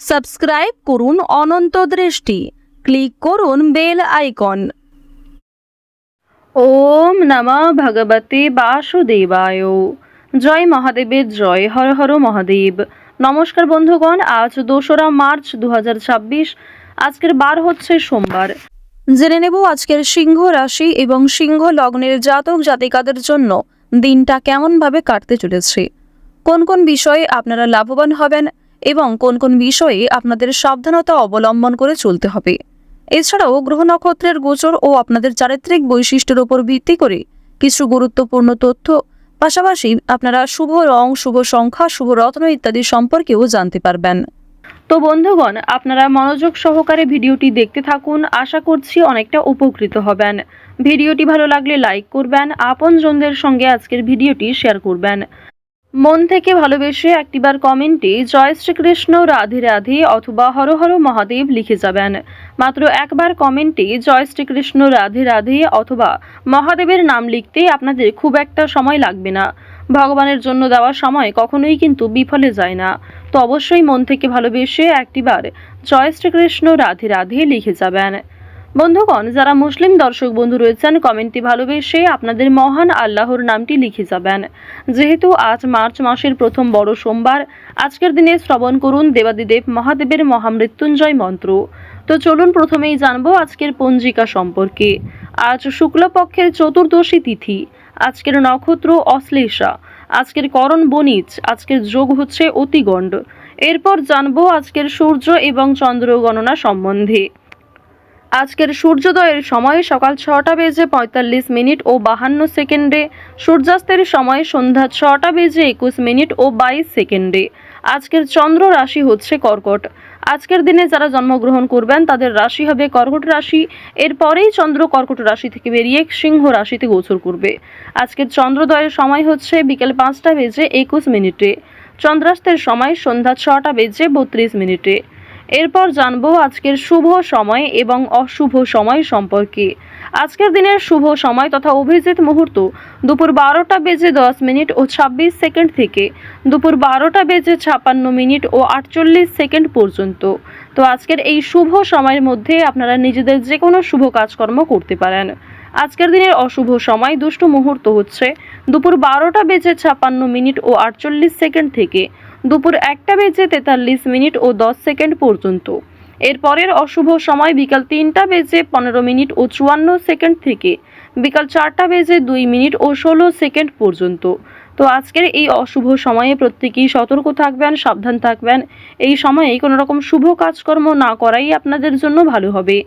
Subscribe করুন অনন্ত দৃষ্টি, click করুন বেল আইকন। ওম নমঃ ভগবতে বাসুদেবায়। জয় মহাদেবের জয়, হর হর মহাদেব। নমস্কার বন্ধুগণ, আজ 2রা মার্চ 2026। আজকের বার হচ্ছে সোমবার। জেনে নেব আজকের সিংহ রাশি এবং সিংহ লগ্নের জাতক জাতিকাদের জন্য দিনটা কেমনভাবে কাটতে চলেছে, কোন কোন বিষয়ে আপনারা লাভবান হবেন এবং কোন কোন বিষয়ে আপনাদের সাবধানতা অবলম্বন করে চলতে হবে। এছাড়াও গ্রহ নক্ষত্রের গোচর ও আপনাদের চারিত্রিক বৈশিষ্ট্যের উপর ভিত্তি করে কিছু গুরুত্বপূর্ণ তথ্য, পাশাপাশি আপনারা শুভ রং, শুভ সংখ্যা, শুভ রত্ন ইত্যাদি সম্পর্কেও জানতে পারবেন। তো বন্ধুগণ, আপনারা মনোযোগ সহকারে ভিডিওটি দেখতে থাকুন, আশা করছি অনেকটা উপকৃত হবেন। ভিডিওটি ভালো লাগলে লাইক করবেন, আপনজনদের সঙ্গে আজকের ভিডিওটি শেয়ার করবেন। মন থেকে ভালোবেসে একটিবার কমেন্টে জয় শ্রীকৃষ্ণ, রাধে রাধে অথবা হর হর মহাদেব লিখে যাবেন। মাত্র একবার কমেন্টে জয় শ্রীকৃষ্ণ, রাধে রাধে অথবা মহাদেবের নাম লিখতে আপনাদের খুব একটা সময় লাগবে না। ভগবানের জন্য দেওয়া সময় কখনোই কিন্তু বিফলে যায় না। তো অবশ্যই মন থেকে ভালোবেসে একটিবার জয় শ্রীকৃষ্ণ, রাধে রাধে লিখে যাবেন। বন্ধুগণ, যারা মুসলিম দর্শক বন্ধু রয়েছেন, কমেন্টে ভালোবেসে আপনাদের মহান আল্লাহর নামটি লিখে যাবেন। যেহেতু আজ মার্চ মাসের প্রথম বড় সোমবার, আজকের দিনে শ্রবণ করুন দেবাদিদেব মহাদেবের মহামৃত্যুঞ্জয় মন্ত্র। তো চলুন প্রথমেই জানবো আজকের পঞ্জিকা সম্পর্কে। আজ শুক্লপক্ষের চতুর্দশী তিথি, আজকের নক্ষত্র অশ্লেষা, আজকের করণ বণিজ, আজকের যোগ হচ্ছে অতিগণ্ড। এরপর জানবো আজকের সূর্য এবং চন্দ্র গণনা সম্বন্ধে। আজকের সূর্যোদয়ের সময় সকাল 6টা বেজে 45 মিনিট ও 52 সেকেন্ডে, সূর্যাস্তের সময় সন্ধ্যা 6টা বেজে 21 মিনিট ও 22 সেকেন্ডে। আজকের চন্দ্র রাশি হচ্ছে কর্কট। আজকের দিনে যারা জন্মগ্রহণ করবেন তাদের রাশি হবে কর্কট রাশি। এরপরেই চন্দ্র কর্কট রাশি থেকে বেরিয়ে সিংহ রাশিতে গোচর করবে। আজকের চন্দ্রোদয়ের সময় হচ্ছে বিকেল 5টা বেজে 21 মিনিটে। চন্দ্রাস্তের সময় সন্ধ্যা 6টা বেজে 32 মিনিটে। এরপর জানবো আজকের শুভ সময় এবং অশুভ সময় সম্পর্কে। আজকের দিনের শুভ সময় তথা অভিজিৎ মুহূর্ত দুপুর 12টা বেজে 10 মিনিট ও 26 সেকেন্ড থেকে দুপুর 12টা বেজে 56 মিনিট ও 48 সেকেন্ড পর্যন্ত। তো আজকের এই শুভ সময়ের মধ্যে আপনারা নিজেদের যে কোনো শুভ কাজকর্ম করতে পারেন। আজকের দিনের অশুভ সময় দুষ্ট মুহূর্ত হচ্ছে দুপুর 12টা বেজে 56 মিনিট ও 48 সেকেন্ড থেকে দুপুর 1টা বেজে 43 মিনিট ও 10 সেকেন্ড পর্যন্ত। এরপরের অশুভ সময় বিকাল 3টা বেজে 15 মিনিট ও 54 সেকেন্ড থেকে বিকাল 4টা বেজে 2 মিনিট ও 16 সেকেন্ড পর্যন্ত। তো আজকের এই অশুভ সময়ে প্রত্যেকেই সতর্ক থাকবেন, সাবধান থাকবেন। এই সময়ে কোনো রকম শুভ কাজকর্ম না করাই আপনাদের জন্য ভালো হবে।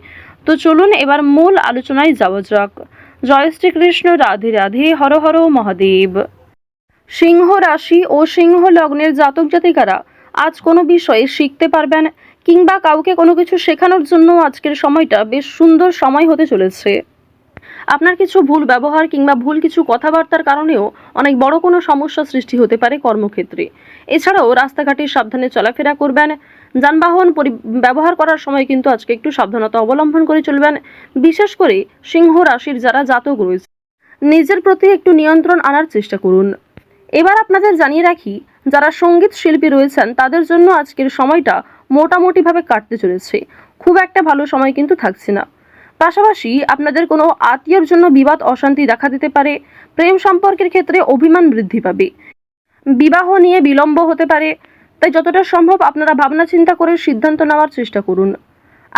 তো চলুন এবার মূল আলোচনায় যাওয়া যাক। জয় শ্রীকৃষ্ণ, রাধে রাধে, হর হর মহাদেব। সিংহ রাশি ও সিংহ লগ্নের জাতক জাতিকারা আজ কোনো বিষয়ে শিখতে পারবেন কিংবা কাউকে কোনো কিছু শেখানোর জন্য আজকের সময়টা বেশ সুন্দর সময় হতে চলেছে। আপনার কিছু ভুল ব্যবহার কিংবা ভুল কিছু কথাবার্তার কারণেও অনেক বড় কোনো সমস্যা সৃষ্টি হতে পারে কর্মক্ষেত্রে। এছাড়াও রাস্তাঘাটে সাবধানে চলাফেরা করবেন। যানবাহন ব্যবহার করার সময় কিন্তু আজকে একটু সাবধানতা অবলম্বন করে চলবেন। বিশেষ করে সিংহ রাশির যারা জাতক রয়েছে, নিজের প্রতি একটু নিয়ন্ত্রণ আনার চেষ্টা করুন। এবার আপনাদের জানিয়ে রাখি, যারা সঙ্গীত শিল্পী রয়েছেন তাদের জন্য আজকের সময়টা মোটামুটিভাবে কাটতে চলেছে। খুব একটা ভালো সময় কিন্তু থাকছে না। পাশাপাশি আপনাদের কোনো আত্মীয়র জন্য বিবাদ অশান্তি দেখা দিতে পারে। প্রেম সম্পর্কের ক্ষেত্রে অভিমান বৃদ্ধি পাবে। বিবাহ নিয়ে বিলম্ব হতে পারে। তাই যতটা সম্ভব আপনারা ভাবনা চিন্তা করে সিদ্ধান্ত নেওয়ার চেষ্টা করুন।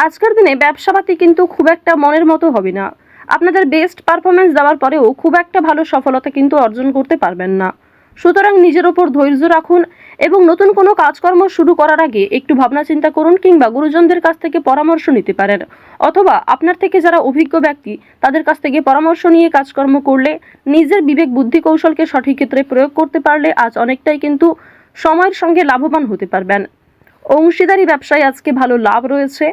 আজকের দিনে ব্যবসাপাতি কিন্তু খুব একটা মনের মতো হবে না। আপনাদের বেস্ট পারফরমেন্স দেওয়ার পরেও খুব একটা ভালো সফলতা কিন্তু অর্জন করতে পারবেন না। সুতরাং নিজের ওপর ধৈর্য রাখুন এবং নতুন কোনো কাজকর্ম শুরু করার আগে একটু ভাবনা চিন্তা করুন কিংবা গুরুজনদের কাছ থেকে পরামর্শ নিতে পারেন, অথবা আপনার থেকে যারা অভিজ্ঞ ব্যক্তি তাদের কাছ থেকে পরামর্শ নিয়ে কাজকর্ম করলে, নিজের বিবেক বুদ্ধি কৌশলকে সঠিক ক্ষেত্রে প্রয়োগ করতে পারলে আজ অনেকটাই কিন্তু সময়ের সঙ্গে লাভবান হতে পারবেন। অংশীদারি ব্যবসায় আজকে ভালো লাভ রয়েছে,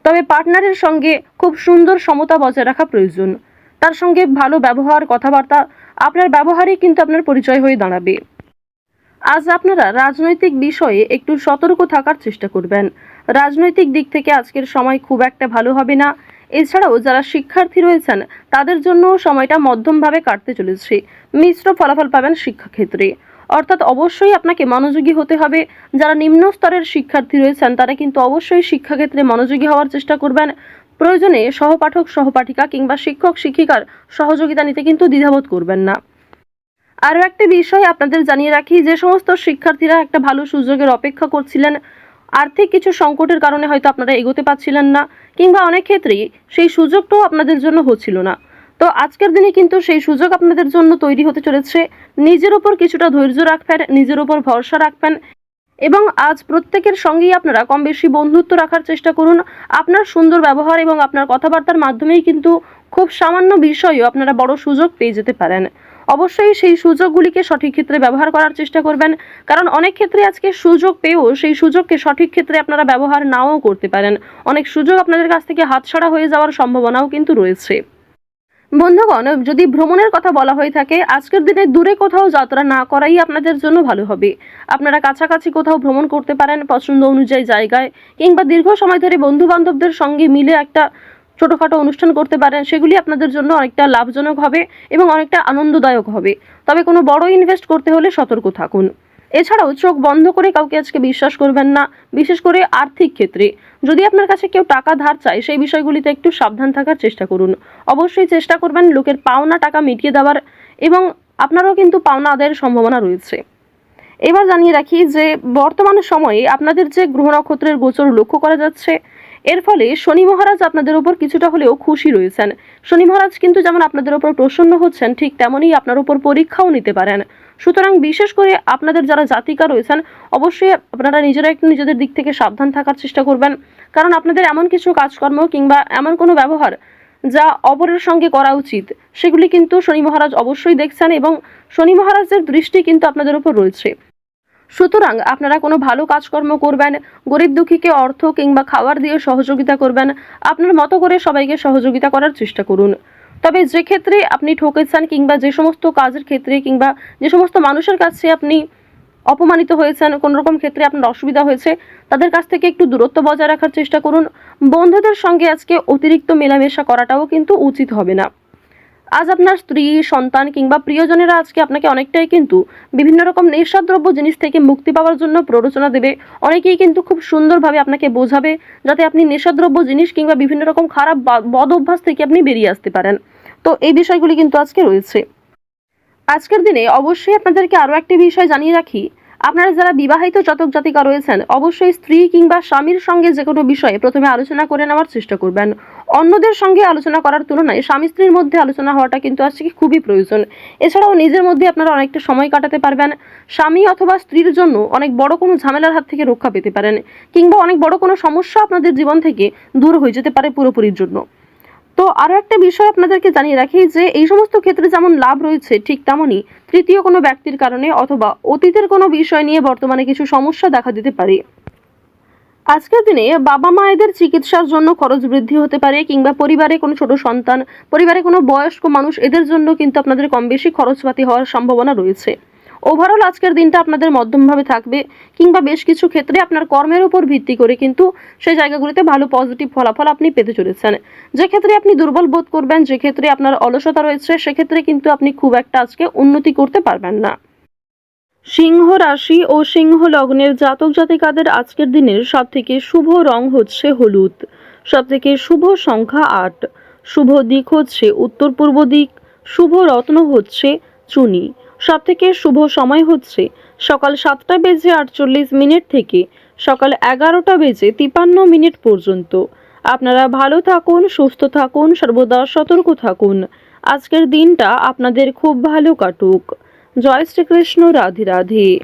তবে পার্টনারের সঙ্গে খুব সুন্দর সমতা বজায় রাখা প্রয়োজন। তার সঙ্গে ভালো ব্যবহার, কথাবার্তা, আপনার ব্যবহারই কিন্তু আপনার পরিচয় হয়ে দাঁড়াবে। আজ আপনারা রাজনৈতিক বিষয়ে একটু সতর্ক থাকার চেষ্টা করবেন। রাজনৈতিক দিক থেকে আজকের সময় খুব একটা ভালো হবে না। এছাড়াও যারা শিক্ষার্থী রয়েছেন তাদের জন্য সময়টা মধ্যমভাবে কাটতে চলেছে। মিশ্র ফলাফল পাবেন শিক্ষাক্ষেত্রে। অর্থাৎ অবশ্যই আপনাকে মনোযোগী হতে হবে। যারা নিম্ন স্তরের শিক্ষার্থী রয়েছেন তারা কিন্তু অবশ্যই শিক্ষাক্ষেত্রে মনোযোগী হওয়ার চেষ্টা করবেন। প্রয়োজনে সহপাঠক সহপাঠিকা কিংবা শিক্ষক শিক্ষিকার সহযোগিতা নিতে কিন্তু দ্বিধাবোধ করবেন না। আরও একটি বিষয় আপনাদের জানিয়ে রাখি, যে সমস্ত শিক্ষার্থীরা একটা ভালো সুযোগের অপেক্ষা করছিলেন, আর্থিক কিছু সংকটের কারণে হয়তো আপনারা এগোতে পারছিলেন না, কিংবা অনেক ক্ষেত্রেই সেই সুযোগটাও আপনাদের জন্য হচ্ছিল না, তো আজকের দিনে কিন্তু সেই সুযোগ আপনাদের জন্য তৈরি হতে চলেছে। নিজের উপর কিছুটা ধৈর্য রাখবেন, নিজের উপর ভরসা রাখবেন এবং আজ প্রত্যেকের সঙ্গেই আপনারা কম বেশি বন্ধুত্ব রাখার চেষ্টা করুন। আপনার সুন্দর ব্যবহার এবং আপনার কথাবার্তার মাধ্যমেই কিন্তু খুব সামান্য বিষয়েও আপনারা বড় সুযোগ পেয়ে যেতে পারেন। অবশ্যই সেই সুযোগগুলিকে সঠিক ক্ষেত্রে ব্যবহার করার চেষ্টা করবেন, কারণ অনেক ক্ষেত্রে আজকে সুযোগ পেয়েও সেই সুযোগকে সঠিক ক্ষেত্রে আপনারা ব্যবহার নাও করতে পারেন। অনেক সুযোগ আপনাদের কাছ থেকে হাতছাড়া হয়ে যাওয়ার সম্ভাবনাও কিন্তু রয়েছে। বন্ধুগণ, যদি ভ্রমণের কথা বলা হয়ে থাকে, আজকের দিনে দূরে কোথাও যাত্রা না করাই আপনাদের জন্য ভালো হবে। আপনারা কাছাকাছি কোথাও ভ্রমণ করতে পারেন পছন্দ অনুযায়ী জায়গায়, কিংবা দীর্ঘ সময় ধরে বন্ধু বান্ধবদের সঙ্গে মিলে একটা ছোটোখাটো অনুষ্ঠান করতে পারেন। সেগুলি আপনাদের জন্য অনেকটা লাভজনক হবে এবং অনেকটা আনন্দদায়ক হবে। তবে কোনো বড় ইনভেস্ট করতে হলে সতর্ক থাকুন। এছাড়াও চোখ বন্ধ করে কাউকে আজকে বিশ্বাস করবেন না, বিশেষ করে আর্থিক ক্ষেত্রে। যদি আপনার কাছে কেউ টাকা ধার চায়, সেই বিষয়গুলিতে একটু সাবধান থাকার চেষ্টা করুন। অবশ্যই চেষ্টা করবেন লোকের পাওনা টাকা মিটিয়ে দেওয়ার, এবং আপনারও কিন্তু পাওনা আদায়ের সম্ভাবনা রয়েছে। এবার জানিয়ে রাখি যে বর্তমান সময়ে আপনাদের যে গ্রহ নক্ষত্রের গোচর লক্ষ্য করা যাচ্ছে, এর ফলে শনি মহারাজ আপনাদের উপর কিছুটা হলেও খুশি রয়েছেন। শনি মহারাজ কিন্তু যেমন আপনাদের উপর প্রসন্ন হচ্ছেন, ঠিক তেমনই আপনার উপর পরীক্ষাও নিতে পারেন। সুতরাং বিশেষ করে আপনাদের যারা জাতিকা রয়েছেন, অবশ্যই আপনারা নিজেরা একটু নিজেদের দিক থেকে সাবধান থাকার চেষ্টা করবেন, কারণ আপনাদের এমন কিছু কাজকর্ম কিংবা এমন কোনো ব্যবহার যা অপরের সঙ্গে করা উচিত, সেগুলি কিন্তু শনি মহারাজ অবশ্যই দেখছেন এবং শনি মহারাজের দৃষ্টি কিন্তু আপনাদের উপর রয়েছে। সুতরাং আপনারা কোনো ভালো কাজকর্ম করবেন, গরিব দুঃখীকে অর্থ কিংবা খাবার দিয়ে সহযোগিতা করবেন, আপনার মতো করে সবাইকে সহযোগিতা করার চেষ্টা করুন। তবে যে ক্ষেত্রে আপনি ঠকেছেন কিংবা যে সমস্ত কাজের ক্ষেত্রে কিংবা যে সমস্ত মানুষের কাছে আপনি অপমানিত হয়েছেন, কোনো রকম ক্ষেত্রে আপনার অসুবিধা হয়েছে, তাদের কাছ থেকে একটু দূরত্ব বজায় রাখার চেষ্টা করুন। বন্ধুদের সঙ্গে আজকে অতিরিক্ত মেলামেশা করাটাও কিন্তু উচিত হবে না। আজ আপনার স্ত্রী, সন্তান কিংবা প্রিয়জনেরা আজকে আপনাকে অনেকটাই কিন্তু বিভিন্ন রকম নেশাদ্রব্য জিনিস থেকে মুক্তি পাওয়ার জন্য প্ররোচনা দেবে। অনেকেই কিন্তু খুব সুন্দরভাবে আপনাকে বোঝাবে যাতে আপনি নেশাদ্রব্য জিনিস কিংবা বিভিন্ন রকম খারাপ বদ অভ্যাস থেকে আপনি বেরিয়ে আসতে পারেন। তো এই বিষয়গুলি কিন্তু আজকে রয়েছে। আজকের দিনে অবশ্যই আপনাদেরকে আরও একটি বিষয় জানিয়ে রাখি, আপনারা যারা বিবাহিত জাতক জাতিকা রয়েছেন, অবশ্যই স্ত্রী কিংবা স্বামীর সঙ্গে যে কোনো বিষয়ে প্রথমে আলোচনা করে নেওয়ার চেষ্টা করবেন। অন্যদের সঙ্গে আলোচনা করার তুলনায় স্বামী স্ত্রীর মধ্যে আলোচনা হওয়াটা কিন্তু আজকে খুবই প্রয়োজন। এছাড়াও নিজের মধ্যে আপনারা অনেকটা সময় কাটাতে পারবেন। স্বামী অথবা স্ত্রীর জন্য অনেক বড় কোনো ঝামেলার হাত থেকে রক্ষা পেতে পারেন, কিংবা অনেক বড় কোনো সমস্যা আপনাদের জীবন থেকে দূর হয়ে যেতে পারে পুরোপুরির জন্য। তো আরও একটা বিষয় আপনাদেরকে জানিয়ে রাখি যে এই সমস্ত ক্ষেত্রে যেমন লাভ রয়েছে, ঠিক তেমনই তৃতীয় কোনো ব্যক্তির কারণে অথবা অতীতের কোনো বিষয় নিয়ে বর্তমানে কিছু সমস্যা দেখা দিতে পারে। আজকের দিনে বাবা মায়েদের চিকিৎসার জন্য খরচ বৃদ্ধি হতে পারে, কিংবা পরিবারে কোনো ছোট সন্তান, পরিবারে কোনো বয়স্ক মানুষ, এদের জন্য কিন্তু আপনাদের কম বেশি খরচপাতি হওয়ার সম্ভাবনা রয়েছে। ওভারঅল আজকের দিনটা আপনাদের মধ্যমভাবে থাকবে, কিংবা বেশ কিছু ক্ষেত্রে আপনার কর্মের উপর ভিত্তি করে কিন্তু সেই জায়গাগুলিতে ভালো পজিটিভ ফলাফল আপনি পেতে চলেছেন। যে ক্ষেত্রে আপনি দুর্বল বোধ করবেন, যে ক্ষেত্রে আপনার অলসতা রয়েছে, সেক্ষেত্রে কিন্তু আপনি খুব একটা আজকে উন্নতি করতে পারবেন না। সিংহ রাশি ও সিংহ লগ্নের জাতক জাতিকাদের আজকের দিনের সবথেকে শুভ রং হচ্ছে হলুদ, সবথেকে শুভ সংখ্যা 8, শুভ দিক হচ্ছে উত্তর পূর্ব দিক, শুভ রত্ন হচ্ছে চুনি, সবথেকে শুভ সময় হচ্ছে সকাল 7টা বেজে 48 মিনিট থেকে সকাল 11টা বেজে 53 মিনিট পর্যন্ত। আপনারা ভালো থাকুন, সুস্থ থাকুন, সর্বদা সতর্ক থাকুন। আজকের দিনটা আপনাদের খুব ভালো কাটুক। জয় শ্রীকৃষ্ণ। রাধে রাধে।